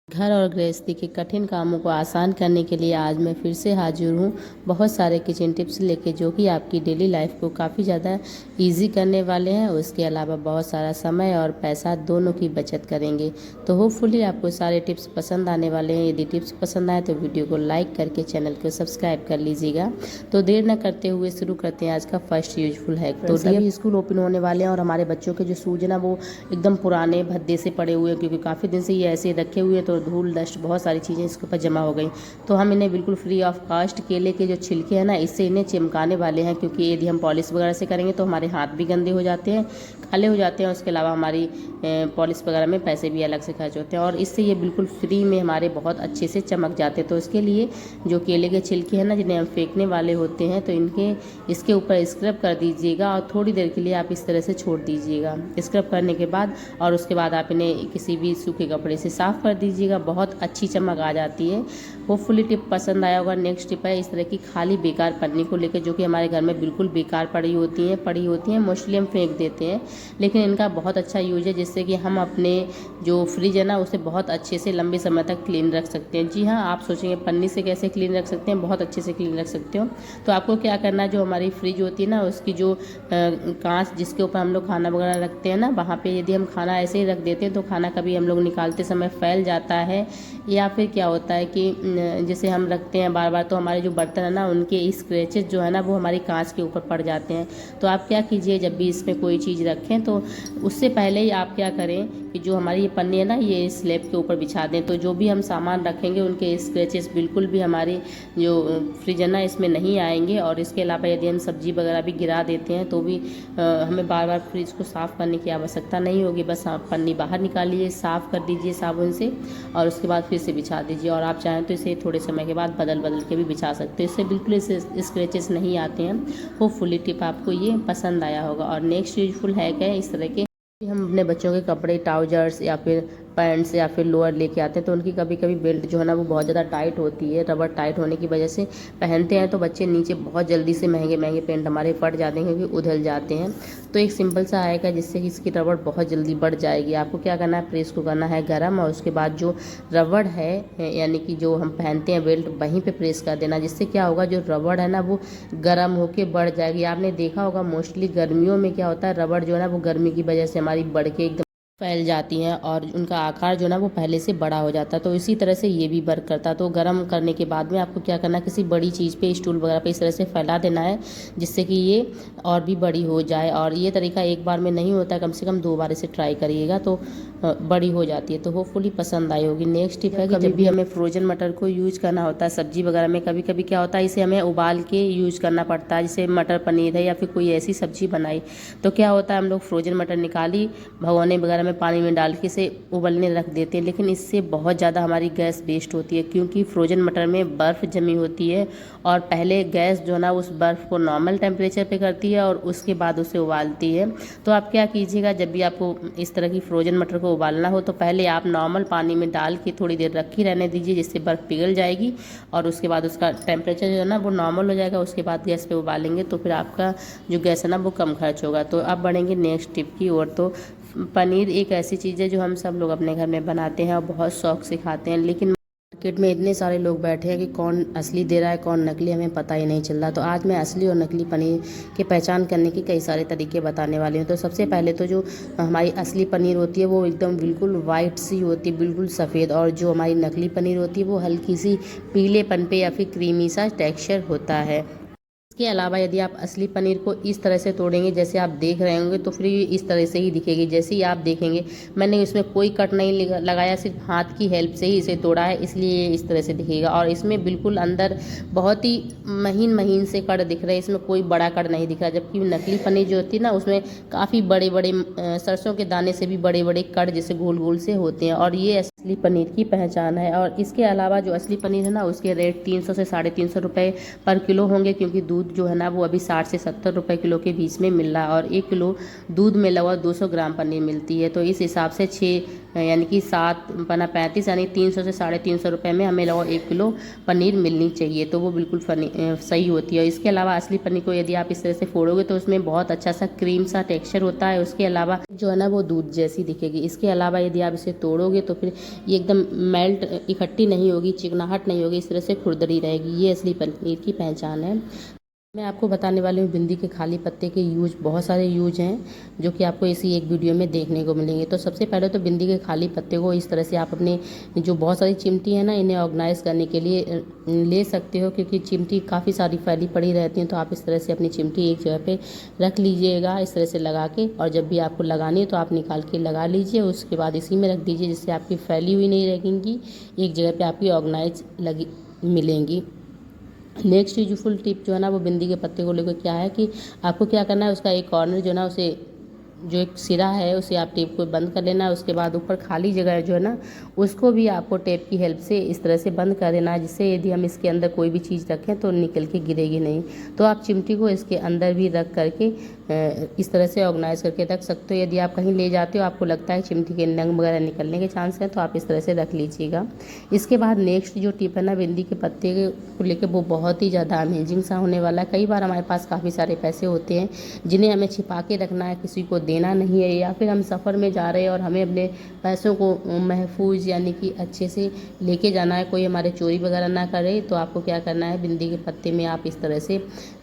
घर और गृहस्थी के कठिन कामों को आसान करने के लिए आज मैं फिर से हाजिर हूँ बहुत सारे किचन टिप्स लेके, जो कि आपकी डेली लाइफ को काफ़ी ज़्यादा इजी करने वाले हैं। उसके अलावा बहुत सारा समय और पैसा दोनों की बचत करेंगे। तो होपफुली आपको सारे टिप्स पसंद आने वाले हैं। यदि टिप्स पसंद आए तो वीडियो को लाइक करके चैनल को सब्सक्राइब कर लीजिएगा। तो देर न करते हुए शुरू करते हैं आज का फर्स्ट यूजफुल हैक। तो अभी स्कूल ओपन होने वाले हैं और हमारे बच्चों के जो शूज है ना, वो एकदम पुराने भद्दे से पड़े हुए हैं, क्योंकि काफ़ी दिन से ये ऐसे रखे हुए हैं। तो धूल डस्ट बहुत सारी चीज़ें इसके ऊपर जमा हो गई। तो हम इन्हें बिल्कुल फ्री ऑफ कॉस्ट केले के जो छिलके हैं ना, इससे इन्हें चिमकाने वाले हैं, क्योंकि यदि हम पॉलिश वगैरह से करेंगे तो हमारे हाथ भी गंदे हो जाते हैं, काले हो जाते हैं। उसके अलावा हमारी पॉलिश वगैरह में पैसे भी अलग से खर्च होते हैं, और इससे ये बिल्कुल फ्री में हमारे बहुत अच्छे से चमक जाते हैं। तो इसके लिए जो केले के छिलके हैं ना, जिन्हें हम फेंकने वाले होते हैं, तो इसके ऊपर स्क्रब कर दीजिएगा और थोड़ी देर के लिए आप इस तरह से छोड़ दीजिएगा। स्क्रब करने के बाद और उसके बाद आप इन्हें किसी भी सूखे कपड़े से साफ़ कर दीजिएगा। बहुत अच्छी चमक आ जाती है। होपफुली टिप पसंद आया होगा। नेक्स्ट टिप है इस तरह की खाली बेकार पन्नी को लेकर, जो कि हमारे घर में बिल्कुल बेकार पड़ी होती हैं, मोस्टली हम फेंक देते हैं, लेकिन इनका बहुत अच्छा यूज है, जिससे कि हम अपने जो फ्रिज है ना, उसे बहुत अच्छे से लंबे समय तक क्लीन रख सकते हैं। जी हाँ, आप सोचेंगे पन्नी से कैसे क्लीन रख सकते हैं? बहुत अच्छे से क्लीन रख सकते हो। तो आपको क्या करना है, जो हमारी फ्रिज होती है ना, उसकी जो कांच जिसके ऊपर हम लोग खाना वगैरह रखते हैं ना, वहाँ पे यदि हम खाना ऐसे ही रख देते हैं तो खाना कभी हम लोग निकालते समय फैल जाता है, या फिर क्या होता है कि जैसे हम रखते हैं बार बार, तो हमारे जो बर्तन है ना, उनके स्क्रैचेस जो है ना, वो हमारी कांच के ऊपर पड़ जाते हैं। तो आप क्या कीजिए, जब भी इसमें कोई चीज़ रखें तो उससे पहले ही आप क्या करें कि जो हमारी ये पन्नी है ना, ये स्लैब के ऊपर बिछा दें। तो जो भी हम सामान रखेंगे उनके स्क्रैचेस बिल्कुल भी हमारी जो फ्रिज है ना, इसमें नहीं आएंगे। और इसके अलावा यदि हम सब्जी वगैरह भी गिरा देते हैं तो भी हमें बार बार फ्रिज को साफ़ करने की आवश्यकता नहीं होगी। बस आप पन्नी बाहर निकालिए, साफ़ कर दीजिए साबुन से, और उसके बाद फिर से बिछा दीजिए। और आप चाहें तो इसे थोड़े समय के बाद बदल बदल के भी बिछा सकते हो। इससे बिल्कुल इसे स्क्रैचेस नहीं आते हैं। होपफुली टिप आपको ये पसंद आया होगा। और नेक्स्ट यूजफुल हैक है इस तरह के, हम अपने बच्चों के कपड़े, ट्राउजर्स या फिर पैंट्स या फिर लोअर लेके आते हैं, तो उनकी कभी कभी बेल्ट जो है ना, वो बहुत ज़्यादा टाइट होती है। रबर टाइट होने की वजह से पहनते हैं तो बच्चे नीचे बहुत जल्दी से महंगे महंगे पैंट हमारे फट जाते हैं, क्योंकि उधल जाते हैं। तो एक सिंपल सा हैक है जिससे कि इसकी रबड़ बहुत जल्दी बढ़ जाएगी। आपको क्या करना है, प्रेस को करना है गर्म, और उसके बाद जो रबड़ है, यानी कि जो हम पहनते हैं बेल्ट, वहीं पे प्रेस कर देना। जिससे क्या होगा, जो रबड़ है ना, वो गर्म होके बढ़ जाएगी। आपने देखा होगा मोस्टली गर्मियों में क्या होता है, रबड़ जो है ना, वो गर्मी की वजह से हमारी बढ़ के एकदम फैल जाती हैं, और उनका आकार जो ना, वो पहले से बड़ा हो जाता है। तो इसी तरह से ये भी वर्क करता है। तो गर्म करने के बाद में आपको क्या करना है, किसी बड़ी चीज़ पे, स्टूल वगैरह पे इस तरह से फैला देना है, जिससे कि ये और भी बड़ी हो जाए। और ये तरीका एक बार में नहीं होता है, कम से कम 2 बार इसे ट्राई करिएगा तो बड़ी हो जाती है। तो होपफुली पसंद आई होगी। नेक्स्ट टिप है कि जब भी हमें फ्रोजन मटर को यूज करना होता है सब्जी वगैरह में, कभी कभी क्या होता है, इसे हमें उबाल के यूज करना पड़ता है। जैसे मटर पनीर है या फिर कोई ऐसी सब्जी बनाई, तो क्या होता है, हम लोग फ्रोजन मटर निकाली, भगोने वगैरह में पानी में डाल के इसे उबलने रख देते हैं, लेकिन इससे बहुत ज़्यादा हमारी गैस वेस्ट होती है, क्योंकि फ्रोजन मटर में बर्फ़ जमी होती है। और पहले गैस जो ना, उस बर्फ़ को नॉर्मल टेम्परेचर पे करती है और उसके बाद उसे उबालती है। तो आप क्या कीजिएगा, जब भी आपको इस तरह की फ्रोजन मटर को उबालना हो, तो पहले आप नॉर्मल पानी में डाल के थोड़ी देर रखी रहने दीजिए, जिससे बर्फ़ पिघल जाएगी, और उसके बाद उसका टेम्परेचर जो है ना, वो नॉर्मल हो जाएगा। उसके बाद गैस पे उबालेंगे तो फिर आपका जो गैस है ना, वो कम खर्च होगा। तो अब बढ़ेंगे नेक्स्ट टिप की ओर। तो पनीर एक ऐसी चीज़ है जो हम सब लोग अपने घर में बनाते हैं और बहुत शौक से खाते हैं, लेकिन मार्केट में इतने सारे लोग बैठे हैं कि कौन असली दे रहा है कौन नकली, हमें पता ही नहीं चल रहा। तो आज मैं असली और नकली पनीर की पहचान करने के कई सारे तरीके बताने वाली हूँ। तो सबसे पहले तो जो हमारी असली पनीर होती है, वो एकदम बिल्कुल वाइट सी होती है, बिल्कुल सफ़ेद, और जो हमारी नकली पनीर होती है, वो हल्की सी पीलेपन पे या फिर क्रीमी सा टेक्सचर होता है। इसके अलावा यदि आप असली पनीर को इस तरह से तोड़ेंगे जैसे आप देख रहे होंगे, तो फिर इस तरह से ही दिखेगी। जैसे ही आप देखेंगे, मैंने इसमें कोई कट नहीं लगाया, सिर्फ हाथ की हेल्प से ही इसे तोड़ा है, इसलिए ये इस तरह से दिखेगा। और इसमें बिल्कुल अंदर बहुत ही महीन महीन से कट दिख रहे हैं, इसमें कोई बड़ा कट नहीं दिख रहा। जबकि नकली पनीर जो होती है ना, उसमें काफ़ी बड़े बड़े सरसों के दाने से भी बड़े बड़े कट जैसे गोल गोल से होते हैं, और ये असली पनीर की पहचान है। और इसके अलावा जो असली पनीर है ना, उसके रेट 300 से 350 रुपये पर किलो होंगे, क्योंकि दूध जो है ना, वो अभी 60 से 70 रुपये किलो के बीच में मिल रहा है, और 1 किलो दूध में लगभग 200 ग्राम पनीर मिलती है। तो इस हिसाब से 6 यानी कि 7 पना 35, यानी 300 से 350 रुपये में हमें लगभग 1 किलो पनीर मिलनी चाहिए। तो वो बिल्कुल सही होती है। इसके अलावा असली पनीर को यदि आप इस तरह से फोड़ोगे तो उसमें बहुत अच्छा सा क्रीम सा टेक्सचर होता है। उसके अलावा जो है ना वो दूध जैसी दिखेगी। इसके अलावा यदि आप इसे तोड़ोगे तो फिर ये एकदम मेल्ट इकट्ठी नहीं होगी, चिकनाहट नहीं होगी, इस तरह से खुरदरी रहेगी। ये असली पनीर की पहचान है। मैं आपको बताने वाली हूँ बिंदी के खाली पत्ते के यूज, बहुत सारे यूज हैं जो कि आपको इसी एक वीडियो में देखने को मिलेंगे। तो सबसे पहले तो बिंदी के खाली पत्ते को इस तरह से आप अपने जो बहुत सारी चिमटी है ना, इन्हें ऑर्गेनाइज करने के लिए ले सकते हो, क्योंकि चिमटी काफ़ी सारी फैली पड़ी रहती हैं। तो आप इस तरह से अपनी चिमटी एक जगह पे रख लीजिएगा इस तरह से लगा के, और जब भी आपको लगानी है तो आप निकाल के लगा लीजिए। उसके बाद इसी में रख दीजिए, जिससे आपकी फैली हुई नहीं रहेंगी, एक जगह पर आपकी ऑर्गेनाइज लगी मिलेंगी। नेक्स्ट यूजफुल टिप जो है ना वो बिंदी के पत्ते को लेकर क्या है कि आपको क्या करना है, उसका एक कॉर्नर जो है ना, उसे जो एक सिरा है उसे आप टेप को बंद कर लेना है। उसके बाद ऊपर खाली जगह जो है ना उसको भी आपको टेप की हेल्प से इस तरह से बंद कर देना है, जिससे यदि हम इसके अंदर कोई भी चीज़ रखें तो निकल के गिरेगी नहीं। तो आप चिमटी को इसके अंदर भी रख करके इस तरह से ऑर्गेनाइज करके रख सकते हो। यदि आप कहीं ले जाते हो, आपको लगता है चिमटी के नंग वगैरह निकलने के चांस हैं, तो आप इस तरह से रख लीजिएगा। इसके बाद नेक्स्ट जो टिप है ना बिंदी के पत्ते को लेकर, वो बहुत ही ज़्यादा अमेजिंग सा होने वाला है। कई बार हमारे पास काफ़ी सारे पैसे होते हैं जिन्हें हमें छिपा के रखना है, किसी को देना नहीं है, या फिर हम सफ़र में जा रहे हैं और हमें अपने पैसों को महफूज यानी कि अच्छे से लेके जाना है, कोई हमारे चोरी वगैरह ना करे। तो आपको क्या करना है, बिंदी के पत्ते में आप इस तरह से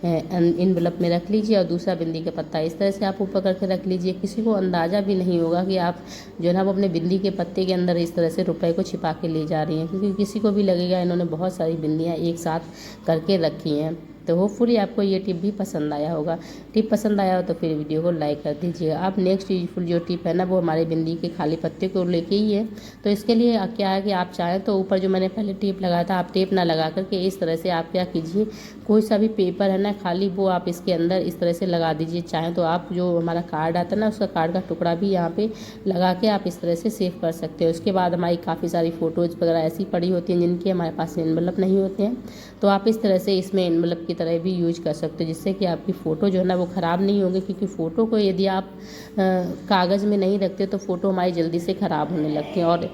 एनवलप में रख लीजिए, और दूसरा बिंदी का पत्ता इस तरह से आप ऊपर करके रख लीजिए। किसी को अंदाज़ा भी नहीं होगा कि आप जो है ना वो अपने बिंदी के पत्ते के अंदर इस तरह से रुपए को छिपा के ले जा रही हैं, क्योंकि किसी को भी लगेगा इन्होंने बहुत सारी बिंदियाँ एक साथ करके रखी हैं। तो होपफुली आपको ये टिप भी पसंद आया होगा। टिप पसंद आया हो तो फिर वीडियो को लाइक कर दीजिएगा। आप नेक्स्ट यूजफुल जो टिप है ना वो हमारे बिंदी के खाली पत्ते को लेके ही है। तो इसके लिए क्या है कि आप चाहें तो ऊपर जो मैंने पहले टेप लगाया था, आप टेप ना लगा करके इस तरह से आप क्या कीजिए, कोई सा भी पेपर है ना खाली, वो आप इसके अंदर इस तरह से लगा दीजिए। चाहें तो आप जो हमारा कार्ड आता है ना, उसका कार्ड का टुकड़ा भी यहाँ पे लगा के आप इस तरह से सेव कर सकते हो। उसके बाद हमारी काफ़ी सारी फ़ोटोज़ वगैरह ऐसी पड़ी होती हैं जिनके हमारे पास एनवलप नहीं होते हैं, तो आप इस तरह से इसमें एनवलप की तरह भी यूज कर सकते हो, जिससे कि आपकी फ़ोटो जो है ना वो ख़राब नहीं होगी। क्योंकि फ़ोटो को यदि आप कागज़ में नहीं रखते तो फ़ोटो हमारी जल्दी से ख़राब होने लगती है, और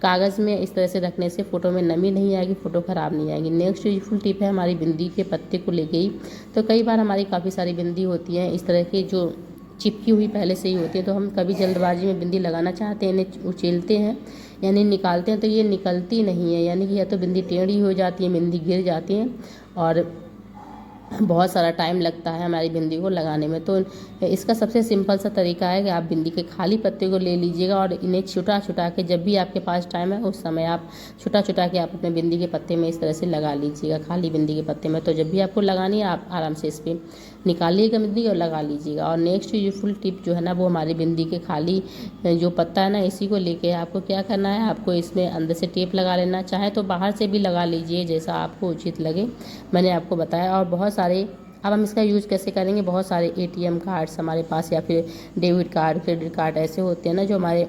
कागज़ में इस तरह से रखने से फ़ोटो में नमी नहीं आएगी, फ़ोटो ख़राब नहीं आएगी। नेक्स्ट यूजफुल टिप है हमारी बिंदी के पत्ते को लेके ही। तो कई बार हमारी काफ़ी सारी बिंदी होती हैं इस तरह की जो चिपकी हुई पहले से ही होती है, तो हम कभी जल्दबाजी में बिंदी लगाना चाहते हैं, इन्हें उछलते हैं यानी निकालते हैं तो ये निकलती नहीं है, यानी कि या तो बिंदी टेढ़ी हो जाती है, बिंदी गिर जाती है, और बहुत सारा टाइम लगता है हमारी बिंदी को लगाने में। तो इसका सबसे सिंपल सा तरीका है कि आप बिंदी के खाली पत्ते को ले लीजिएगा, और इन्हें छुटा छुटा के जब भी आपके पास टाइम है उस समय आप छुटा छुटा के आप अपने बिंदी के पत्ते में इस तरह से लगा लीजिएगा, खाली बिंदी के पत्ते में। तो जब भी आपको लगानी है आप आराम से इस पर निकालिएगा बिंदी और लगा लीजिएगा। और नेक्स्ट यूजफुल टिप जो है ना वो हमारी बिंदी के खाली जो पत्ता है ना इसी को लेके आपको क्या करना है, आपको इसमें अंदर से टेप लगा लेना, चाहे तो बाहर से भी लगा लीजिए जैसा आपको उचित लगे, मैंने आपको बताया। और बहुत सारे अब हम इसका यूज़ कैसे करेंगे, बहुत सारे एटीएम कार्ड्स हमारे पास या फिर डेबिट कार्ड, क्रेडिट कार्ड ऐसे होते हैं ना जो हमारे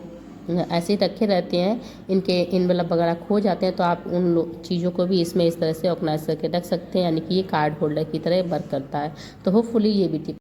ऐसे ही रखे रहते हैं, इनके एनवलप वगैरह खो जाते हैं, तो आप उन चीज़ों को भी इसमें इस तरह से ऑर्गेनाइज करके रख सकते हैं, यानी कि ये कार्ड होल्डर की तरह वर्क करता है। तो होपफुली ये भी टिप